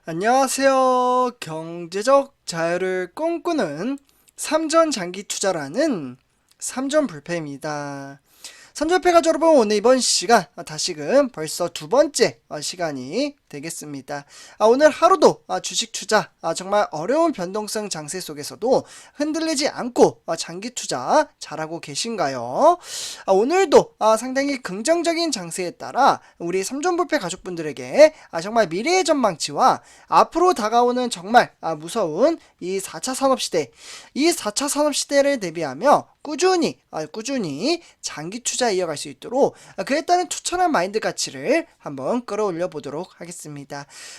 안녕하세요. 경제적 자유를 꿈꾸는 삼전장기투자라는 삼전불패입니다. 삼전불패 여러분, 오늘 이번 시간 다시금 벌써 두 번째 시간이 되겠습니다. 오늘 하루도 주식 투자 정말 어려운 변동성 장세 속에서도 흔들리지 않고 장기 투자 잘하고 계신가요? 오늘도 상당히 긍정적인 장세에 따라 우리 삼전불패 가족분들에게 정말 미래의 전망치와 앞으로 다가오는 정말 무서운 이 4차 산업시대, 이 4차 산업시대를 대비하며 꾸준히 장기 투자 이어갈 수 있도록 그에 따른 추천한 마인드 가치를 한번 끌어올려 보도록 하겠습니다.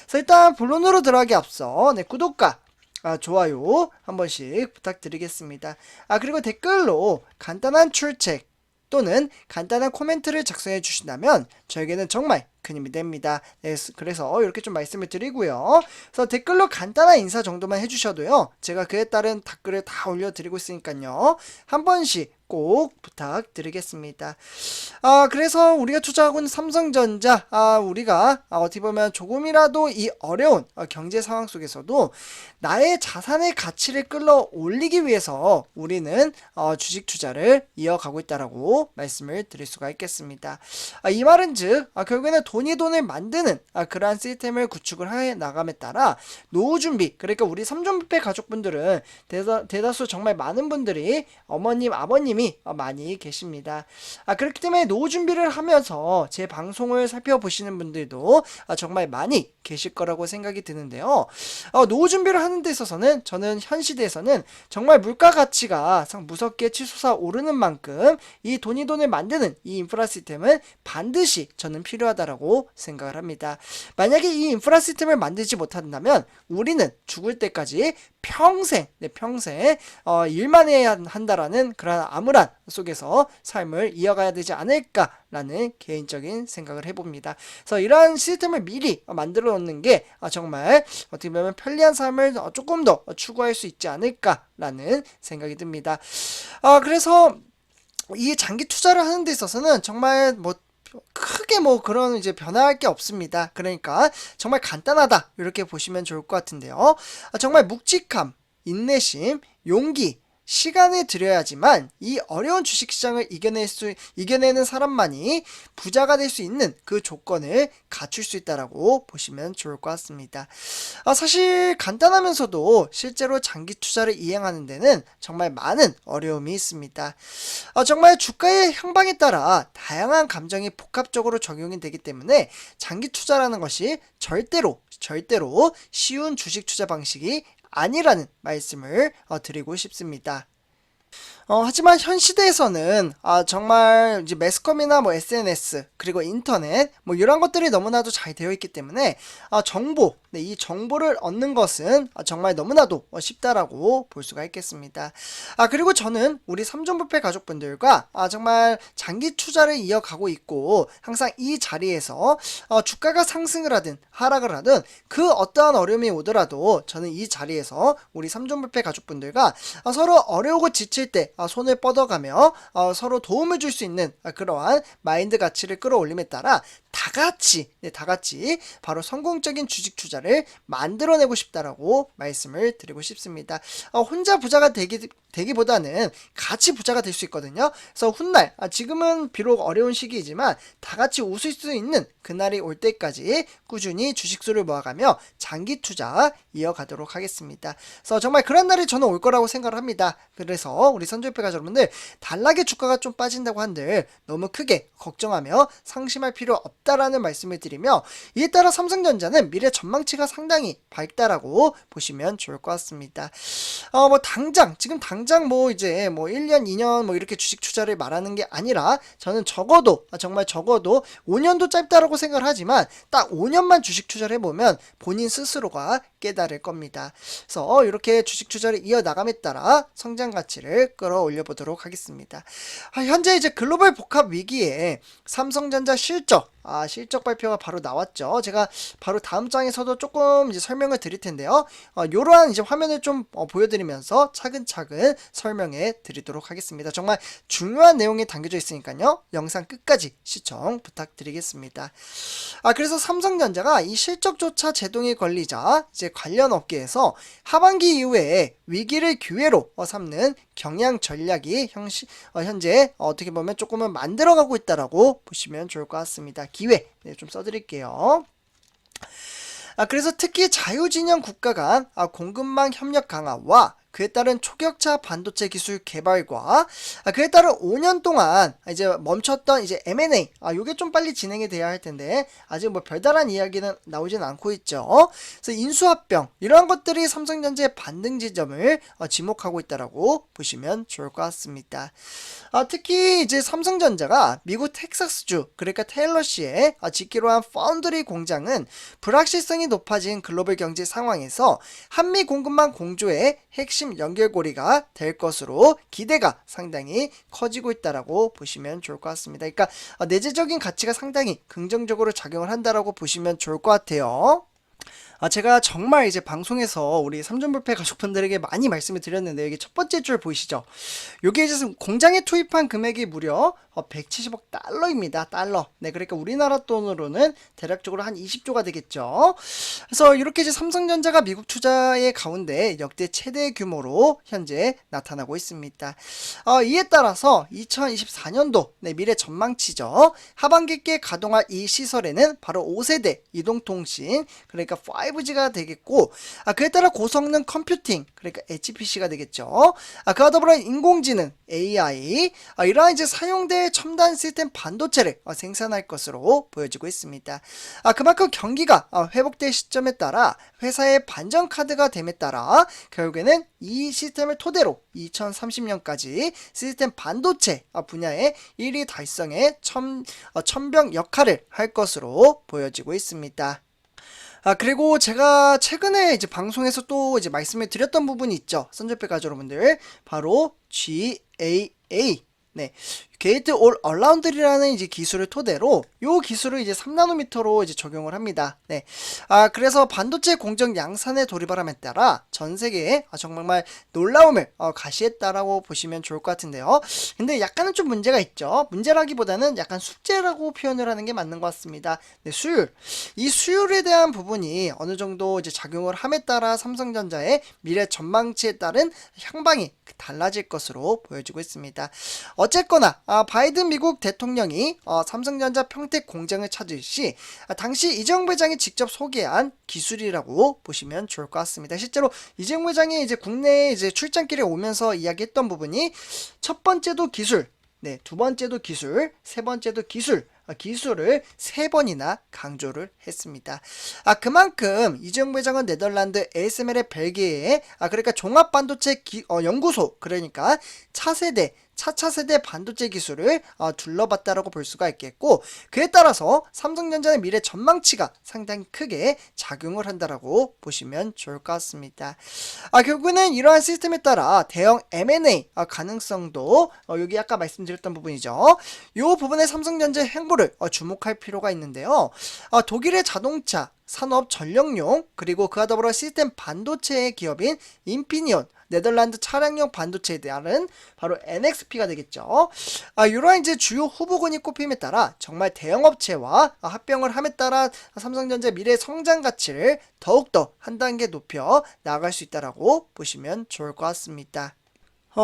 그래서 일단 본론으로 들어가기 앞서 구독과 좋아요 한 번씩 부탁드리겠습니다. 그리고 댓글로 간단한 출첵 또는 간단한 코멘트를 작성해 주신다면 저에게는 정말 큰 힘이 됩니다. 네, 그래서 이렇게 좀 말씀을 드리고요. 그래서 댓글로 간단한 인사 정도만 해주셔도요, 제가 그에 따른 댓글을 다 올려드리고 있으니까요, 한 번씩 꼭 부탁드리겠습니다. 그래서 우리가 투자하고 있는 삼성전자, 우리가 어떻게 보면 조금이라도 이 어려운 경제 상황 속에서도 나의 자산의 가치를 끌어올리기 위해서 우리는 주식 투자를 이어가고 있다라고 말씀을 드릴 수가 있겠습니다. 이 말은 즉 결국에는 돈을 만드는 그러한 시스템을 구축을 해 나감에 따라 노후 준비, 그러니까 우리 삼전불패 가족분들은 대다수 정말 많은 분들이 어머님, 아버님이 많이 계십니다. 그렇기 때문에 노후 준비를 하면서 제 방송을 살펴보시는 분들도 정말 많이 계실 거라고 생각이 드는데요. 노후 준비를 하는 데 있어서는 저는 현 시대에서는 정말 물가 가치가 무섭게 치솟아 오르는 만큼 이 돈을 만드는 이 인프라 시스템은 반드시 저는 필요하다라고 생각을 합니다. 만약에 이 인프라 시스템을 만들지 못한다면 우리는 죽을 때까지 평생 일만 해야 한다라는 그런 암울한 속에서 삶을 이어가야 되지 않을까라는 개인적인 생각을 해봅니다. 그래서 이러한 시스템을 미리 만들어 놓는 게 정말 어떻게 보면 편리한 삶을 조금 더 추구할 수 있지 않을까라는 생각이 듭니다. 그래서 이 장기 투자를 하는 데 있어서는 정말 크게 그런 이제 변화할 게 없습니다. 그러니까 정말 간단하다 이렇게 보시면 좋을 것 같은데요. 정말 묵직함, 인내심, 용기, 시간을 들여야지만 이 어려운 주식시장을 이겨내는 사람만이 부자가 될 수 있는 그 조건을 갖출 수 있다라고 보시면 좋을 것 같습니다. 사실 간단하면서도 실제로 장기 투자를 이행하는 데는 정말 많은 어려움이 있습니다. 정말 주가의 향방에 따라 다양한 감정이 복합적으로 적용이 되기 때문에 장기 투자라는 것이 절대로 쉬운 주식 투자 방식이 아니라는 말씀을 드리고 싶습니다. 하지만 현 시대에서는 정말 이제 매스컴이나 SNS 그리고 인터넷 이런 것들이 너무나도 잘 되어 있기 때문에 이 정보를 얻는 것은 정말 너무나도 쉽다라고 볼 수가 있겠습니다. 그리고 저는 우리 삼전불패 가족분들과 정말 장기 투자를 이어가고 있고 항상 이 자리에서 주가가 상승을 하든 하락을 하든 그 어떠한 어려움이 오더라도 저는 이 자리에서 우리 삼전불패 가족분들과 서로 어려우고 지칠 때 손을 뻗어가며 서로 도움을 줄 수 있는 그러한 마인드 가치를 끌어올림에 따라 다 같이 바로 성공적인 주식 투자를 만들어내고 싶다라고 말씀을 드리고 싶습니다. 혼자 부자가 되기보다는 같이 부자가 될 수 있거든요. 그래서 훗날 지금은 비록 어려운 시기이지만 다 같이 웃을 수 있는 그날이 올 때까지 꾸준히 주식수를 모아가며 장기 투자 이어가도록 하겠습니다. 그래서 정말 그런 날이 저는 올 거라고 생각을 합니다. 그래서 우리 선조협회 가족 여러분들, 단락에 주가가 좀 빠진다고 한들 너무 크게 걱정하며 상심할 필요 없다라는 말씀을 드리며, 이에 따라 삼성전자는 미래 전망치가 상당히 밝다라고 보시면 좋을 것 같습니다. 지금 당장 이제 1년, 2년 이렇게 주식 투자를 말하는 게 아니라 저는 정말 적어도 5년도 짧다라고 생각을 하지만 딱 5년만 주식 투자를 해보면 본인 스스로가 깨달을 겁니다. 그래서 이렇게 주식 투자를 이어나감에 따라 성장 가치를 끌어올려 보도록 하겠습니다. 현재 이제 글로벌 복합 위기에 삼성전자 실적 발표가 바로 나왔죠. 제가 바로 다음 장에서도 조금 이제 설명을 드릴 텐데요. 이러한 이제 화면을 좀 보여드리면서 차근차근 설명해 드리도록 하겠습니다. 정말 중요한 내용이 담겨져 있으니까요. 영상 끝까지 시청 부탁드리겠습니다. 그래서 삼성전자가 이 실적조차 제동이 걸리자 이제 관련 업계에서 하반기 이후에 위기를 기회로 삼는 경영 전략이 현재 어떻게 보면 조금은 만들어가고 있다라고 보시면 좋을 것 같습니다. 기회 좀 써드릴게요. 그래서 특히 자유진영 국가 간 공급망 협력 강화와 그에 따른 초격차 반도체 기술 개발과 그에 따른 5년 동안 이제 멈췄던 이제 M&A 요게 좀 빨리 진행이 돼야 할 텐데 아직 뭐 별다른 이야기는 나오진 않고 있죠. 그래서 인수합병 이러한 것들이 삼성전자의 반등 지점을 지목하고 있다라고 보시면 좋을 것 같습니다. 특히 이제 삼성전자가 미국 텍사스주 그러니까 테일러시에 짓기로 한 파운드리 공장은 불확실성이 높아진 글로벌 경제 상황에서 한미 공급망 공조의 핵심 연결고리가 될 것으로 기대가 상당히 커지고 있다라고 보시면 좋을 것 같습니다. 그러니까 내재적인 가치가 상당히 긍정적으로 작용을 한다라고 보시면 좋을 것 같아요. 제가 정말 이제 방송에서 우리 삼전불패 가족분들에게 많이 말씀을 드렸는데 여기 첫 번째 줄 보이시죠? 요게 이제 공장에 투입한 금액이 무려 170억 달러입니다. 달러. 네, 그러니까 우리나라 돈으로는 대략적으로 한 20조가 되겠죠. 그래서 이렇게 이제 삼성전자가 미국 투자의 가운데 역대 최대 규모로 현재 나타나고 있습니다. 이에 따라서 2024년도 미래 전망치죠. 하반기께 가동할 이 시설에는 바로 5세대 이동통신 그러니까 5G가 되겠고 그에 따라 고성능 컴퓨팅 그러니까 HPC가 되겠죠. 그와 더불어 인공지능 AI 이러한 이제 사용될 첨단 시스템 반도체를 생산할 것으로 보여지고 있습니다. 그만큼 경기가 회복될 시점에 따라 회사의 반전 카드가 됨에 따라 결국에는 이 시스템을 토대로 2030년까지 시스템 반도체 분야의 1위 달성의 천병 역할을 할 것으로 보여지고 있습니다. 그리고 제가 최근에 이제 방송에서 또 이제 말씀을 드렸던 부분이 있죠. 선전배 가족 여러분들. 바로 GAA. 네. 게이트 올 어라운드라는 이제 기술을 토대로 요 기술을 이제 3나노미터로 이제 적용을 합니다. 네. 그래서 반도체 공정 양산에 돌입을 함에 따라 전 세계에 정말 놀라움을 가시했다라고 보시면 좋을 것 같은데요. 근데 약간은 좀 문제가 있죠. 문제라기보다는 약간 숙제라고 표현을 하는 게 맞는 것 같습니다. 네, 수율. 이 수율에 대한 부분이 어느 정도 이제 작용을 함에 따라 삼성전자의 미래 전망치에 따른 향방이 달라질 것으로 보여지고 있습니다. 어쨌거나 바이든 미국 대통령이 삼성전자 평택 공장을 찾을 시 당시 이재용 회장이 직접 소개한 기술이라고 보시면 좋을 것 같습니다. 실제로 이재용 회장이 이제 국내에 이제 출장길에 오면서 이야기했던 부분이 첫 번째도 기술, 네, 두 번째도 기술, 세 번째도 기술을 3번이나 강조를 했습니다. 그만큼 이재용 회장은 네덜란드 ASML의 벨기에에 그러니까 종합반도체 연구소 그러니까 차차세대 반도체 기술을 둘러봤다라고 볼 수가 있겠고 그에 따라서 삼성전자의 미래 전망치가 상당히 크게 작용을 한다라고 보시면 좋을 것 같습니다. 결국에는 이러한 시스템에 따라 대형 M&A 가능성도 여기 아까 말씀드렸던 부분이죠. 이 부분에 삼성전자의 행보를 주목할 필요가 있는데요. 독일의 자동차 산업 전력용 그리고 그와 더불어 시스템 반도체 기업인 인피니온 네덜란드 차량용 반도체에 대한 바로 NXP가 되겠죠. 이러한 이제 주요 후보군이 꼽힘에 따라 정말 대형업체와 합병을 함에 따라 삼성전자 미래 성장 가치를 더욱더 한 단계 높여 나아갈 수 있다라고 보시면 좋을 것 같습니다.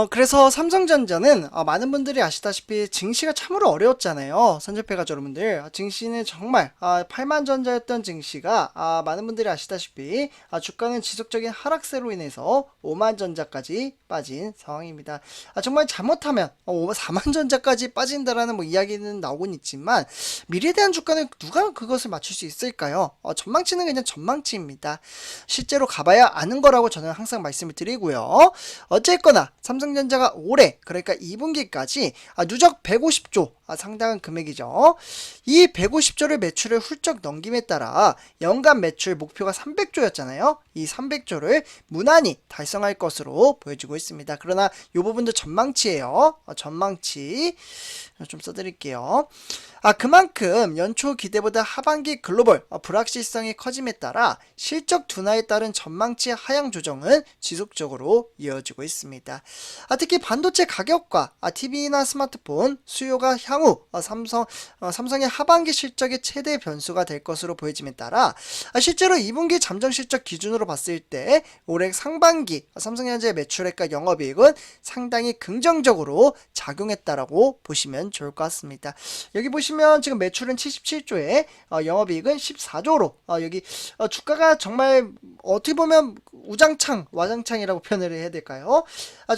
그래서 삼성전자는 많은 분들이 아시다시피 증시가 참으로 어려웠잖아요. 선접해가지고 여러분들 증시는 정말 8만전자였던 증시가 많은 분들이 아시다시피 주가는 지속적인 하락세로 인해서 5만전자까지 빠진 상황입니다. 정말 잘못하면 4만전자까지 빠진다라는 뭐 이야기는 나오곤 있지만 미래에 대한 주가는 누가 그것을 맞출 수 있을까요? 전망치는 그냥 전망치입니다. 실제로 가봐야 아는 거라고 저는 항상 말씀을 드리고요. 어쨌거나 삼성전자가 올해 그러니까 2분기까지 누적 150조 상당한 금액이죠. 이 150조를 매출을 훌쩍 넘김에 따라 연간 매출 목표가 300조였잖아요. 이 300조를 무난히 달성할 것으로 보여지고 있습니다. 그러나 이 부분도 전망치예요. 전망치 좀 써드릴게요. 그만큼 연초 기대보다 하반기 글로벌 불확실성이 커짐에 따라 실적 둔화에 따른 전망치 하향 조정은 지속적으로 이어지고 있습니다. 특히 반도체 가격과 TV나 스마트폰 수요가 향후 삼성의 하반기 실적의 최대 변수가 될 것으로 보여짐에 따라 실제로 2분기 잠정 실적 기준으로 봤을 때 올해 상반기 삼성전자의 매출액과 영업이익은 상당히 긍정적으로 작용했다라고 보시면 좋을 것 같습니다. 여기 보시면 지금 매출은 77조에 영업이익은 14조로 여기 주가가 정말 어떻게 보면 와장창이라고 표현을 해야 될까요?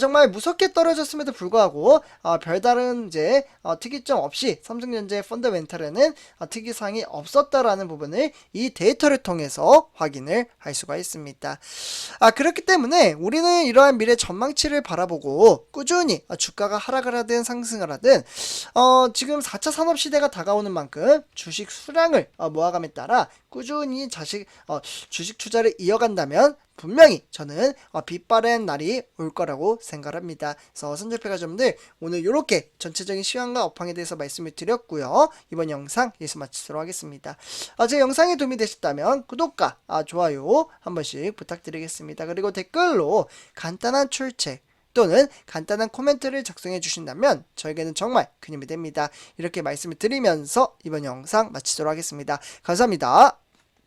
정말 무섭게 떨어졌음에도 불구하고 별다른 이제 특이점 없이 삼성전자의 펀더멘탈에는 특이사항이 없었다라는 부분을 이 데이터를 통해서 확인을 할 수가 있습니다. 그렇기 때문에 우리는 이러한 미래 전망치를 바라보고 꾸준히 주가가 하락을 하든 상승을 하든 지금 4차 산업시대가 다가오는 만큼 주식 수량을 모아감에 따라 꾸준히 주식 투자를 이어간다면 분명히 저는 빛바랜 날이 올 거라고 생각합니다. 그래서 선조폐가점들 오늘 이렇게 전체적인 시황과 업황에 대해서 말씀을 드렸고요. 이번 영상 여기서 마치도록 하겠습니다. 제 영상이 도움이 되셨다면 구독과 좋아요 한 번씩 부탁드리겠습니다. 그리고 댓글로 간단한 출첵 또는 간단한 코멘트를 작성해 주신다면 저에게는 정말 큰 힘이 됩니다. 이렇게 말씀을 드리면서 이번 영상 마치도록 하겠습니다. 감사합니다.